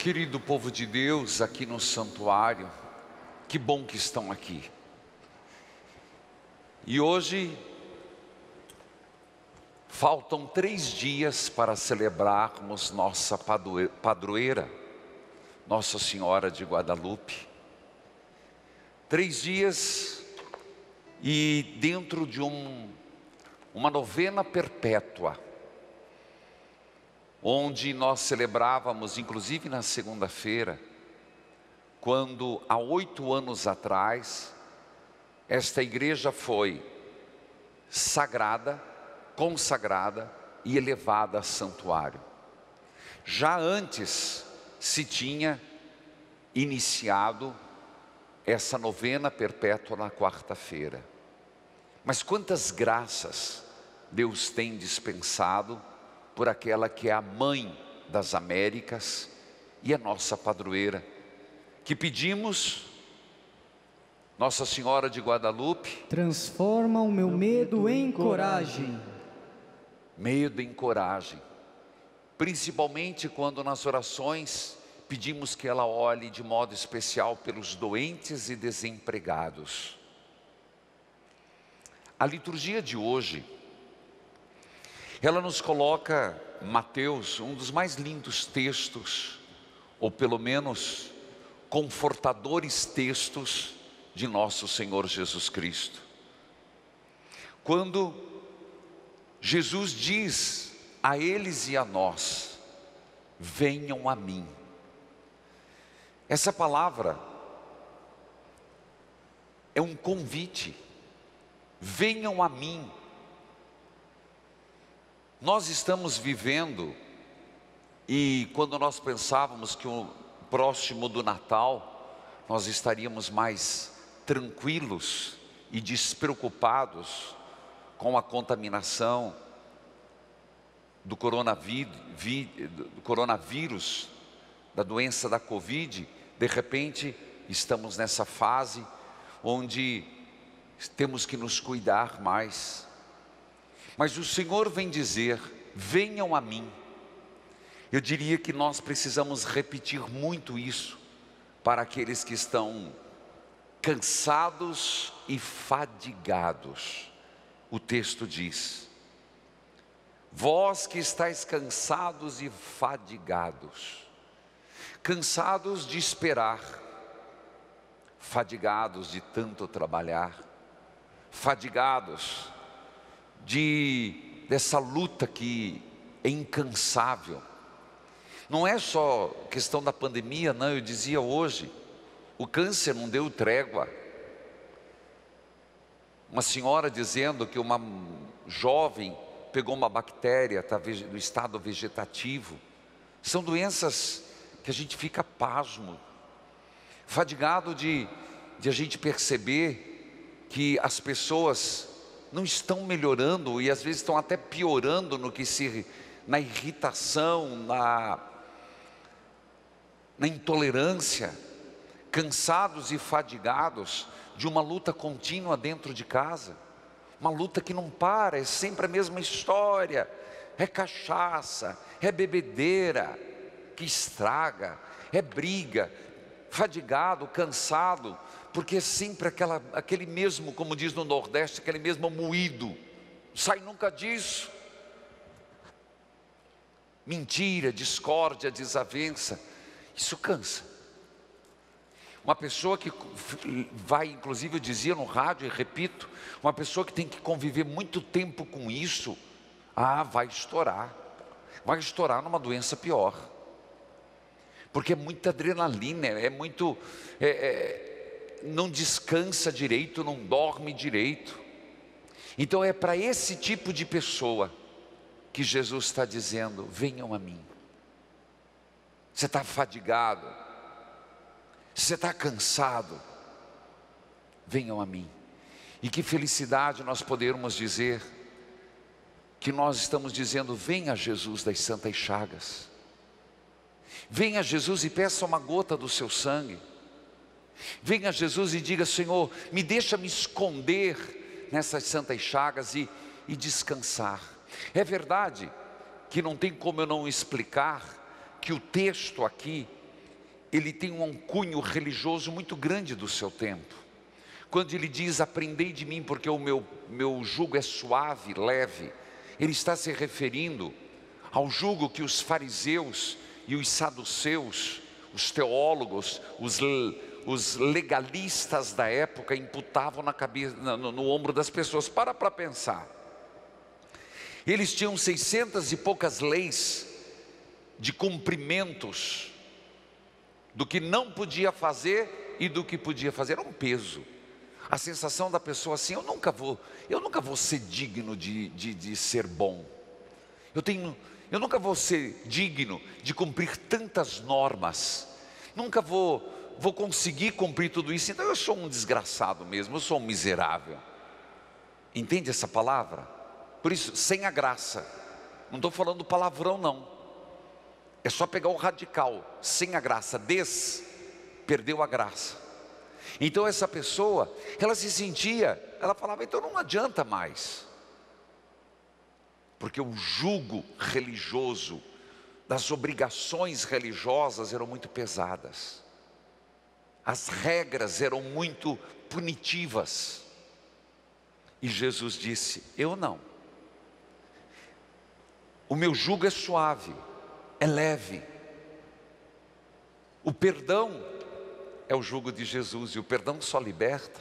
Querido povo de Deus aqui no santuário, que bom que estão aqui. E hoje faltam 3 dias para celebrarmos nossa padroeira, Nossa Senhora de Guadalupe. 3 dias e dentro de uma novena perpétua, onde nós celebrávamos, inclusive na segunda-feira, quando há 8 anos atrás, esta igreja foi sagrada, consagrada e elevada a santuário. Já antes se tinha iniciado essa novena perpétua na quarta-feira. Mas quantas graças Deus tem dispensado por aquela que é a mãe das Américas e a nossa padroeira, que pedimos, Nossa Senhora de Guadalupe, transforma o meu medo em coragem. Medo em coragem, principalmente quando nas orações pedimos que ela olhe de modo especial pelos doentes e desempregados. A liturgia de hoje, ela nos coloca Mateus, um dos mais lindos textos, ou pelo menos confortadores textos de nosso Senhor Jesus Cristo. Quando Jesus diz a eles e a nós: venham a mim. Essa palavra é um convite. Venham a mim. Nós estamos vivendo, e quando nós pensávamos que o próximo do Natal, nós estaríamos mais tranquilos e despreocupados com a contaminação do coronavírus, da doença da Covid, de repente estamos nessa fase onde temos que nos cuidar mais. Mas o Senhor vem dizer: venham a mim. Eu diria que nós precisamos repetir muito isso para aqueles que estão cansados e fadigados. O texto diz: vós que estáis cansados e fadigados, cansados de esperar, fadigados de tanto trabalhar, fadigados dessa luta que é incansável. Não é só questão da pandemia, não. Eu dizia hoje, o câncer não deu trégua. Uma senhora dizendo que uma jovem pegou uma bactéria no estado vegetativo. São doenças que a gente fica pasmo, fadigado de a gente perceber que as pessoas não estão melhorando e às vezes estão até piorando na irritação, na intolerância, cansados e fadigados de uma luta contínua dentro de casa, uma luta que não para, é sempre a mesma história, é cachaça, é bebedeira que estraga, é briga, fadigado, cansado, porque é sempre aquele mesmo, como diz no Nordeste, aquele mesmo moído, sai nunca disso. Mentira, discórdia, desavença, isso cansa. Uma pessoa que vai, inclusive eu dizia no rádio e repito, uma pessoa que tem que conviver muito tempo com isso, vai estourar numa doença pior, porque é muita adrenalina, não descansa direito, não dorme direito. Então é para esse tipo de pessoa que Jesus está dizendo: venham a mim. Você está fadigado, você está cansado, venham a mim. E que felicidade nós podermos dizer que nós estamos dizendo: venha Jesus das Santas Chagas, venha Jesus e peça uma gota do seu sangue. Venha Jesus e diga: Senhor, me deixa me esconder nessas santas chagas e descansar. É verdade que não tem como eu não explicar que o texto aqui ele tem um cunho religioso muito grande do seu tempo. Quando ele diz, aprendei de mim porque o meu jugo é suave, leve, ele está se referindo ao jugo que os fariseus e os saduceus, os teólogos, os legalistas da época imputavam na cabeça, no ombro das pessoas. Para pensar. Eles tinham 600 e poucas leis de cumprimentos do que não podia fazer e do que podia fazer. Era um peso. A sensação da pessoa assim, eu nunca vou ser digno de ser bom. Eu nunca vou ser digno de cumprir tantas normas. Nunca vou conseguir cumprir tudo isso. Então eu sou um desgraçado mesmo, eu sou um miserável. Entende essa palavra? Por isso, sem a graça. Não estou falando palavrão não. É só pegar o radical. Sem a graça, perdeu a graça. Então essa pessoa, ela se sentia, ela falava, então não adianta mais. Porque o jugo religioso, das obrigações religiosas eram muito pesadas. As regras eram muito punitivas. E Jesus disse, eu não. O meu jugo é suave, é leve. O perdão é o jugo de Jesus, e o perdão só liberta.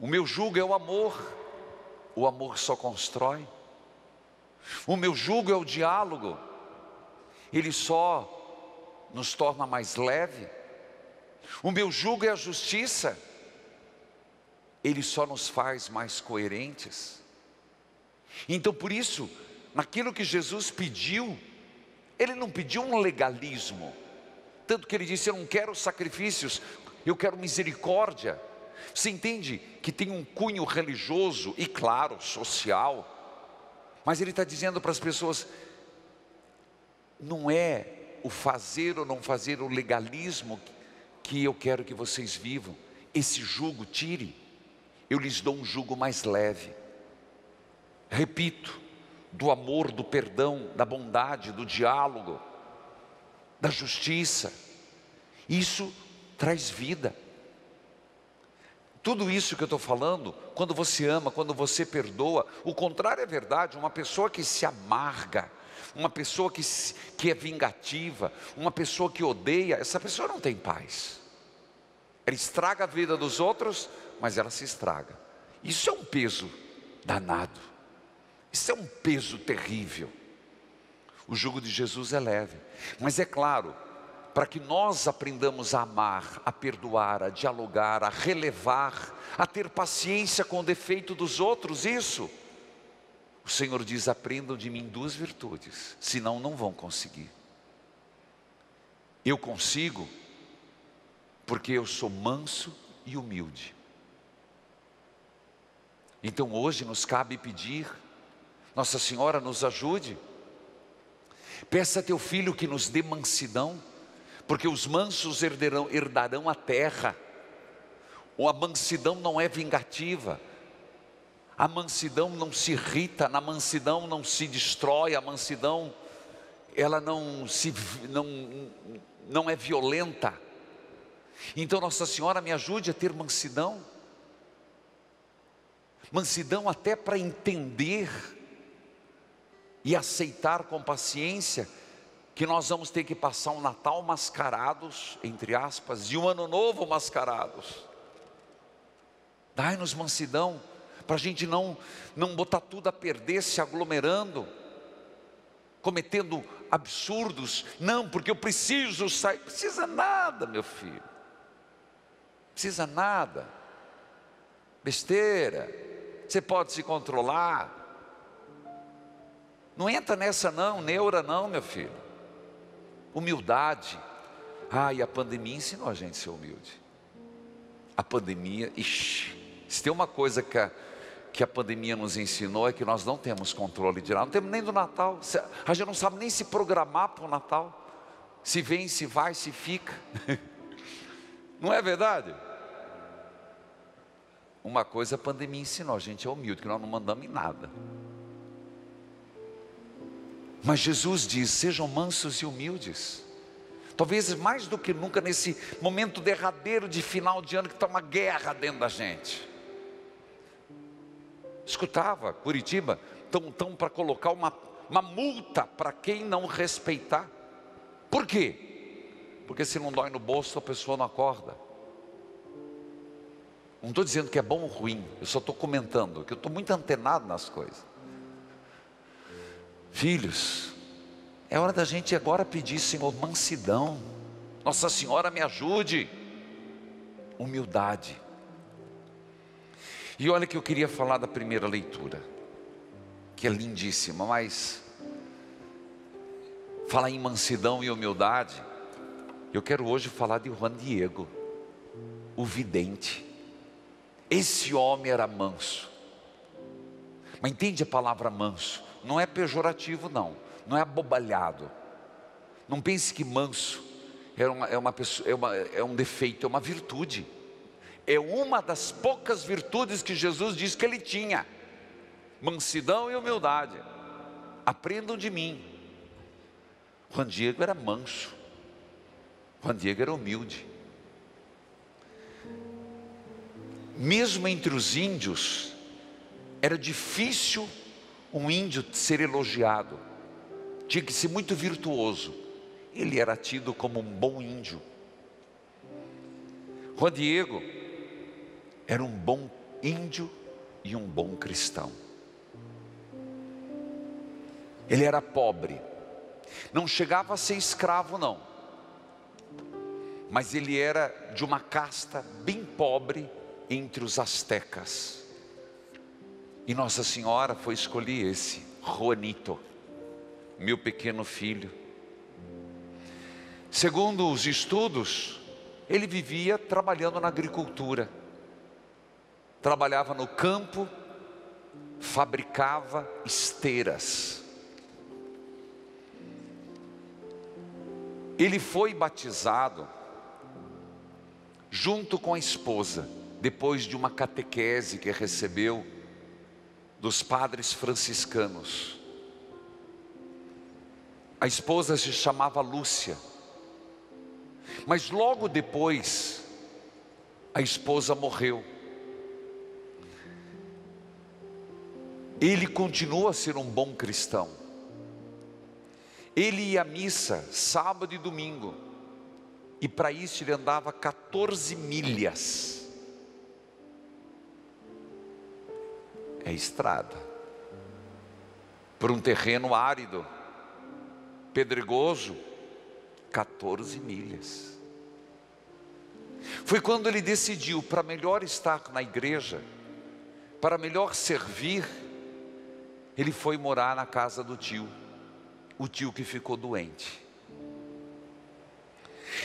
O meu jugo é o amor só constrói. O meu jugo é o diálogo, ele só nos torna mais leve. O meu jugo é a justiça, ele só nos faz mais coerentes. Então por isso, naquilo que Jesus pediu, ele não pediu um legalismo. Tanto que ele disse, eu não quero sacrifícios, eu quero misericórdia. Você entende que tem um cunho religioso e claro, social. Mas ele está dizendo para as pessoas, não é o fazer ou não fazer, o legalismo que eu quero que vocês vivam. Esse jugo tire, eu lhes dou um jugo mais leve. Repito, do amor, do perdão, da bondade, do diálogo, da justiça. Isso traz vida. Tudo isso que eu estou falando, quando você ama, quando você perdoa, o contrário é verdade. Uma pessoa que se amarga, uma pessoa que é vingativa, uma pessoa que odeia, essa pessoa não tem paz. Ela estraga a vida dos outros, mas ela se estraga. Isso é um peso danado. Isso é um peso terrível. O jugo de Jesus é leve, mas é claro, para que nós aprendamos a amar, a perdoar, a dialogar, a relevar, a ter paciência com o defeito dos outros, isso, o Senhor diz, aprendam de mim 2 virtudes, senão não vão conseguir. Eu consigo, porque eu sou manso e humilde. Então hoje nos cabe pedir, Nossa Senhora nos ajude. Peça a teu filho que nos dê mansidão, porque os mansos herdarão a terra. A mansidão não é vingativa, a mansidão não se irrita, na mansidão não se destrói, a mansidão ela não é violenta. Então Nossa Senhora me ajude a ter mansidão. Mansidão até para entender e aceitar com paciência que nós vamos ter que passar um Natal mascarados, entre aspas, e um Ano Novo mascarados. Dai-nos mansidão, para a gente não botar tudo a perder, se aglomerando, cometendo absurdos. Não, porque eu preciso sair. Precisa nada, meu filho. Precisa nada. Besteira. Você pode se controlar. Não entra nessa não, neura não, meu filho. Humildade. E a pandemia ensinou a gente a ser humilde. A pandemia, se tem uma coisa que a pandemia nos ensinou, é que nós não temos controle de nada. Não temos nem do Natal. A gente não sabe nem se programar para o Natal. Se vem, se vai, se fica. Não é verdade? Uma coisa a pandemia ensinou, a gente é humilde, que nós não mandamos em nada. Mas Jesus diz, sejam mansos e humildes. Talvez mais do que nunca nesse momento derradeiro de final de ano, que está uma guerra dentro da gente. Escutava, Curitiba, estão para colocar uma multa para quem não respeitar. Por quê? Porque se não dói no bolso, a pessoa não acorda. Não estou dizendo que é bom ou ruim, eu só estou comentando, que eu estou muito antenado nas coisas. Filhos, é hora da gente agora pedir, Senhor, mansidão. Nossa Senhora me ajude. Humildade. E olha que eu queria falar da primeira leitura, que é lindíssima, mas falar em mansidão e humildade, eu quero hoje falar de Juan Diego, o vidente. Esse homem era manso. Mas entende a palavra manso? Não é pejorativo não, não é abobalhado. Não pense que manso é um defeito, é uma virtude. É uma das poucas virtudes que Jesus disse que ele tinha: mansidão e humildade. Aprendam de mim. Juan Diego era manso, Juan Diego era humilde. Mesmo entre os índios, era difícil um índio ser elogiado, tinha que ser muito virtuoso. Ele era tido como um bom índio. Juan Diego era um bom índio e um bom cristão. Ele era pobre, não chegava a ser escravo não, mas ele era de uma casta bem pobre entre os astecas. E Nossa Senhora foi escolher esse, Juanito, meu pequeno filho. Segundo os estudos, ele vivia trabalhando na agricultura. Trabalhava no campo, fabricava esteiras. Ele foi batizado junto com a esposa, depois de uma catequese que recebeu dos padres franciscanos. A esposa se chamava Lúcia, mas logo depois a esposa morreu. Ele continua a ser um bom cristão. Ele ia à missa sábado e domingo, e para isso ele andava 14 milhas. É estrada, por um terreno árido, pedregoso, 14 milhas. Foi quando ele decidiu, para melhor estar na igreja, para melhor servir, ele foi morar na casa do tio, o tio que ficou doente.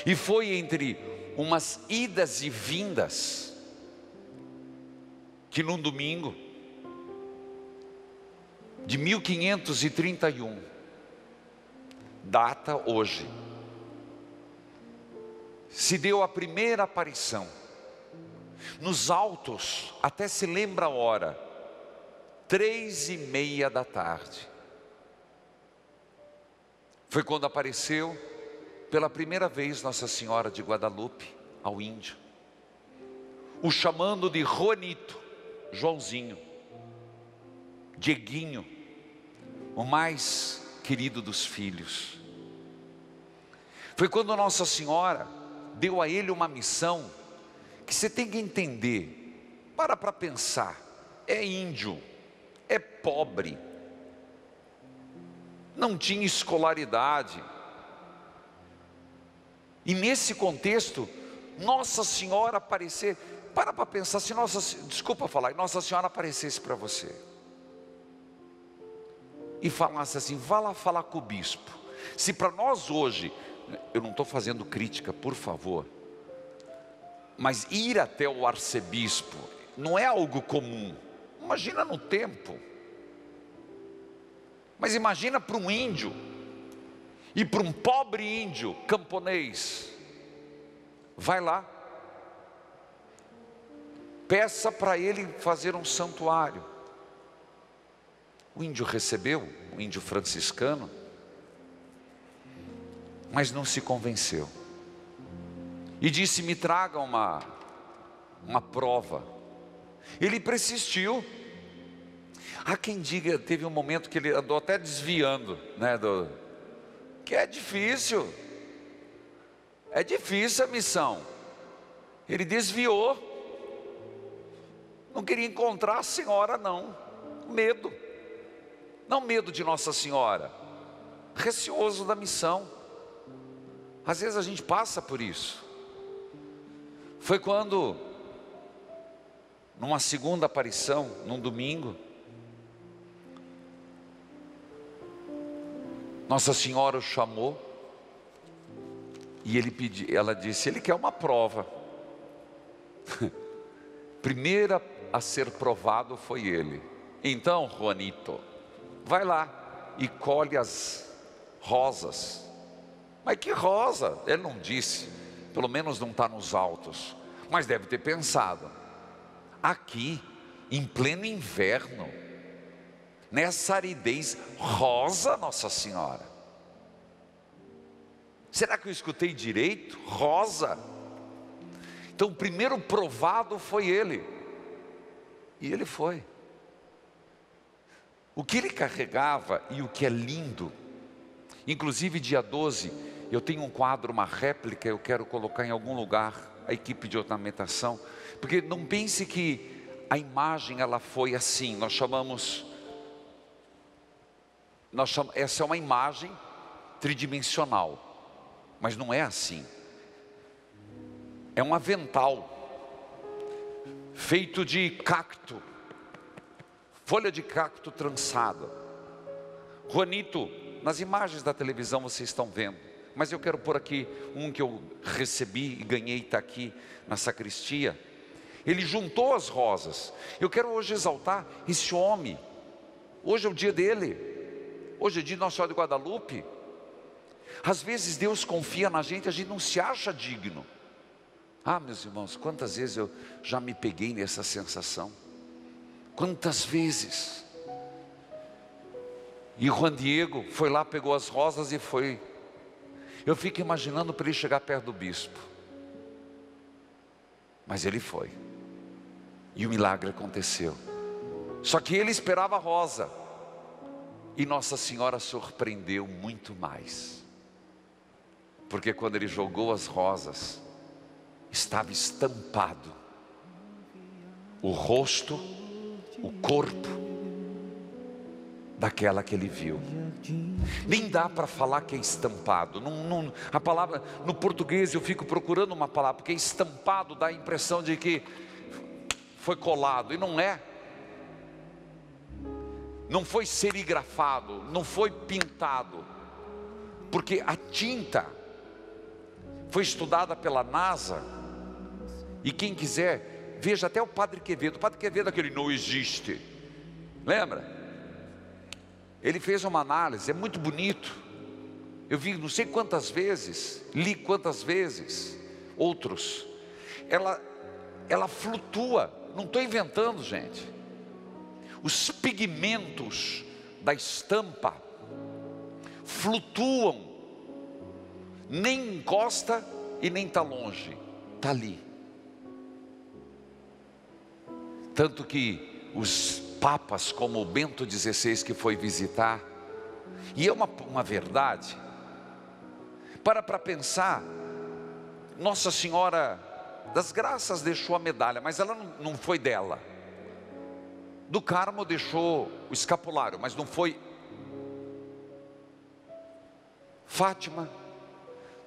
E foi entre umas idas e vindas, que num domingo de 1531, data hoje, se deu a primeira aparição. Nos autos, até se lembra a hora, 3:30 da tarde. Foi quando apareceu pela primeira vez Nossa Senhora de Guadalupe ao índio, o chamando de Juanito, Joãozinho, Dieguinho, o mais querido dos filhos. Foi quando Nossa Senhora deu a ele uma missão que você tem que entender. Para pensar, é índio, é pobre, não tinha escolaridade. E nesse contexto, Nossa Senhora aparecer, para pensar, se Nossa Senhora aparecesse para você e falasse assim: vá lá falar com o bispo. Se para nós hoje, eu não estou fazendo crítica, por favor, mas ir até o arcebispo não é algo comum. Imagina no tempo. Mas imagina para um índio, e para um pobre índio camponês. Vai lá, peça para ele fazer um santuário. O índio recebeu, o índio franciscano, mas não se convenceu. E disse: me traga uma prova. Ele persistiu. Há quem diga, teve um momento que ele andou até desviando, né, que é difícil a missão. Ele desviou, não queria encontrar a Senhora não, medo, não medo de Nossa Senhora, receoso da missão. Às vezes a gente passa por isso. Foi quando, numa segunda aparição, num domingo, Nossa Senhora o chamou e ela disse: ele quer uma prova. Primeira a ser provado foi ele. Então, Juanito, vai lá e colhe as rosas. Mas que rosa? Ele não disse, pelo menos não está nos autos, mas deve ter pensado: aqui, em pleno inverno, nessa aridez, rosa, Nossa Senhora. Será que eu escutei direito? Rosa. Então o primeiro provado foi ele. E ele foi. O que ele carregava e o que é lindo. Inclusive dia 12, eu tenho um quadro, uma réplica, eu quero colocar em algum lugar, a equipe de ornamentação. Porque não pense que a imagem ela foi assim, essa é uma imagem tridimensional, mas não é assim. É um avental feito de cacto, folha de cacto trançada. Juanito, nas imagens da televisão vocês estão vendo, mas eu quero pôr aqui um que eu recebi e ganhei, está aqui na sacristia. Ele juntou as rosas. Eu quero hoje exaltar esse homem. Hoje é o dia dele. Hoje é dia de Nossa Senhora de Guadalupe. Às vezes Deus confia na gente, a gente não se acha digno. Ah, meus irmãos, quantas vezes eu já me peguei nessa sensação. Quantas vezes. E Juan Diego foi lá, pegou as rosas e foi. Eu fico imaginando para ele chegar perto do bispo. Mas ele foi. E o milagre aconteceu. Só que ele esperava a rosa. E Nossa Senhora surpreendeu muito mais. Porque quando ele jogou as rosas, estava estampado o rosto, o corpo daquela que ele viu. Nem dá para falar que é estampado. A palavra, no português eu fico procurando uma palavra, porque estampado dá a impressão de que foi colado, e não é. Não foi serigrafado, não foi pintado, porque a tinta foi estudada pela NASA. E quem quiser, veja até o Padre Quevedo. O Padre Quevedo, aquele não existe, lembra? Ele fez uma análise, é muito bonito. Eu vi não sei quantas vezes, li quantas vezes, outros. Ela flutua, não estou inventando, gente. Os pigmentos da estampa flutuam, nem encosta e nem está longe, está ali. Tanto que os papas, como o Bento XVI que foi visitar, e é uma verdade, para pensar, Nossa Senhora das Graças deixou a medalha, mas ela não foi dela. Do Carmo deixou o escapulário, mas não foi. Fátima,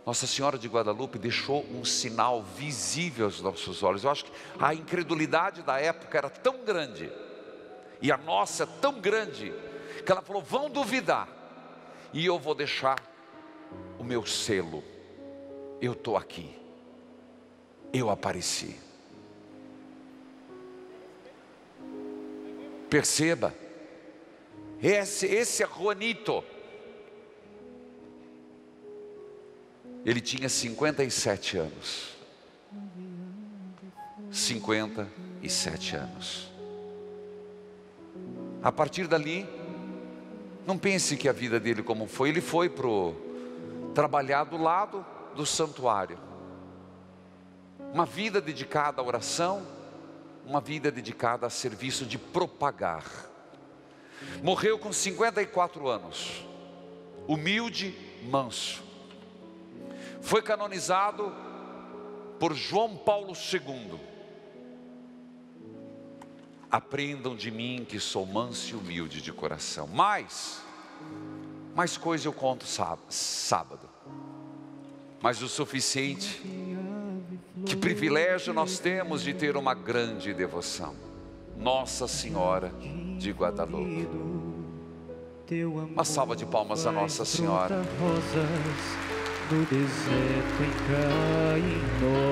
Nossa Senhora de Guadalupe deixou um sinal visível aos nossos olhos. Eu acho que a incredulidade da época era tão grande, e a nossa tão grande, que ela falou: vão duvidar, e eu vou deixar o meu selo. Eu estou aqui, eu apareci. Perceba, esse é Juanito. Ele tinha 57 anos. 57 anos. A partir dali, não pense que a vida dele como foi. Ele foi trabalhar do lado do santuário. Uma vida dedicada à oração, uma vida dedicada a serviço de propagar. Morreu com 54 anos, humilde, manso. Foi canonizado por João Paulo II. Aprendam de mim que sou manso e humilde de coração. Mais coisa eu conto sábado. Mas o suficiente, que privilégio nós temos de ter uma grande devoção. Nossa Senhora de Guadalupe. Uma salva de palmas a Nossa Senhora. No deserto em Cainó.